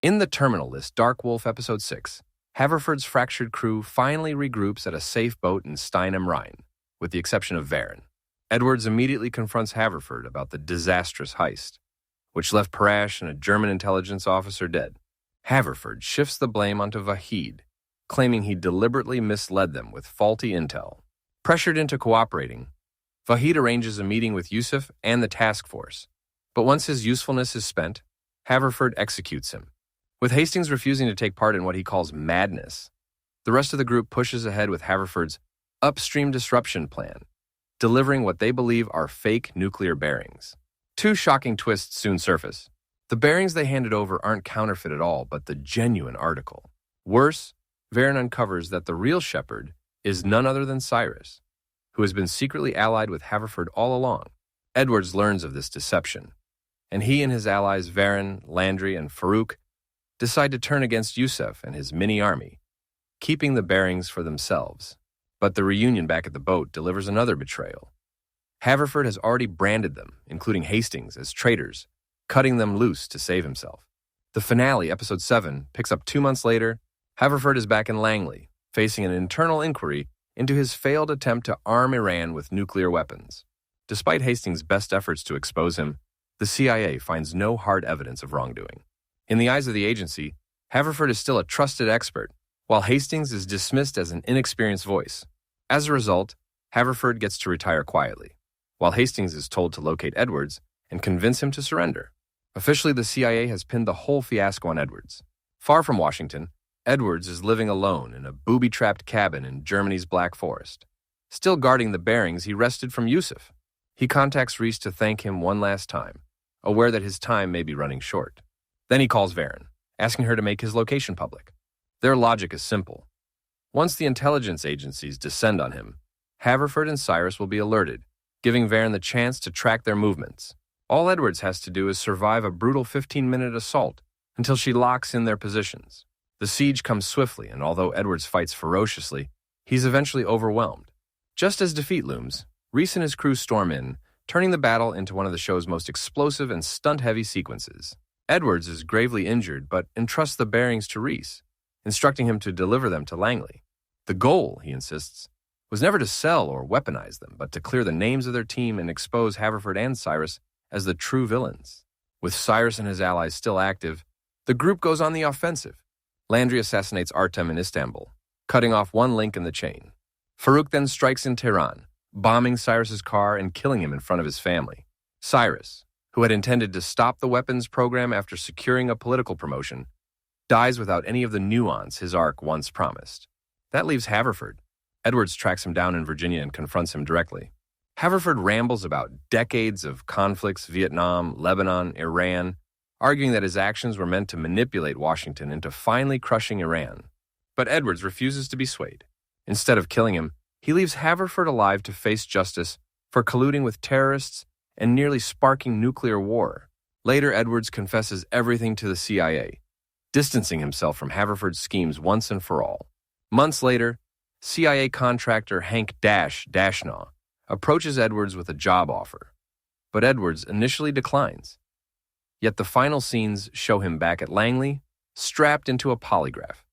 In the Terminal List, Dark Wolf Episode 6, Haverford's fractured crew finally regroups at a safe boat in Steinem Rhine, with the exception of Varen. Edwards immediately confronts Haverford about the disastrous heist, which left Parash and a German intelligence officer dead. Haverford shifts the blame onto Vahid, claiming he deliberately misled them with faulty intel. Pressured into cooperating, Vahid arranges a meeting with Yusuf and the task force, but once his usefulness is spent, Haverford executes him. With Hastings refusing to take part in what he calls madness, the rest of the group pushes ahead with Haverford's upstream disruption plan, delivering what they believe are fake nuclear bearings. Two shocking twists soon surface. The bearings they handed over aren't counterfeit at all, but the genuine article. Worse, Varen uncovers that the real shepherd is none other than Cyrus, who has been secretly allied with Haverford all along. Edwards learns of this deception, and he and his allies Varen, Landry, and Farouk decide to turn against Yusuf and his mini-army, keeping the bearings for themselves. But the reunion back at the boat delivers another betrayal. Haverford has already branded them, including Hastings, as traitors, cutting them loose to save himself. The finale, Episode 7, picks up 2 months later. Haverford is back in Langley, facing an internal inquiry into his failed attempt to arm Iran with nuclear weapons. Despite Hastings' best efforts to expose him, the CIA finds no hard evidence of wrongdoing. In the eyes of the agency, Haverford is still a trusted expert, while Hastings is dismissed as an inexperienced voice. As a result, Haverford gets to retire quietly, while Hastings is told to locate Edwards and convince him to surrender. Officially, the CIA has pinned the whole fiasco on Edwards. Far from Washington, Edwards is living alone in a booby-trapped cabin in Germany's Black Forest. Still guarding the bearings he wrested from Yusuf, he contacts Reese to thank him one last time, aware that his time may be running short. Then he calls Varen, asking her to make his location public. Their logic is simple. Once the intelligence agencies descend on him, Haverford and Cyrus will be alerted, giving Varen the chance to track their movements. All Edwards has to do is survive a brutal 15-minute assault until she locks in their positions. The siege comes swiftly, and although Edwards fights ferociously, he's eventually overwhelmed. Just as defeat looms, Reese and his crew storm in, turning the battle into one of the show's most explosive and stunt-heavy sequences. Edwards is gravely injured, but entrusts the bearings to Reese, instructing him to deliver them to Langley. The goal, he insists, was never to sell or weaponize them, but to clear the names of their team and expose Haverford and Cyrus as the true villains. With Cyrus and his allies still active, the group goes on the offensive. Landry assassinates Artem in Istanbul, cutting off one link in the chain. Farouk then strikes in Tehran, bombing Cyrus's car and killing him in front of his family. Cyrus, who had intended to stop the weapons program after securing a political promotion, dies without any of the nuance his arc once promised. That leaves Haverford. Edwards tracks him down in Virginia and confronts him directly. Haverford rambles about decades of conflicts, Vietnam, Lebanon, Iran, arguing that his actions were meant to manipulate Washington into finally crushing Iran. But Edwards refuses to be swayed. Instead of killing him, he leaves Haverford alive to face justice for colluding with terrorists and nearly sparking nuclear war. Later, Edwards confesses everything to the CIA, distancing himself from Haverford's schemes once and for all. Months later, CIA contractor Hank Dashnaw approaches Edwards with a job offer, but Edwards initially declines. Yet the final scenes show him back at Langley, strapped into a polygraph.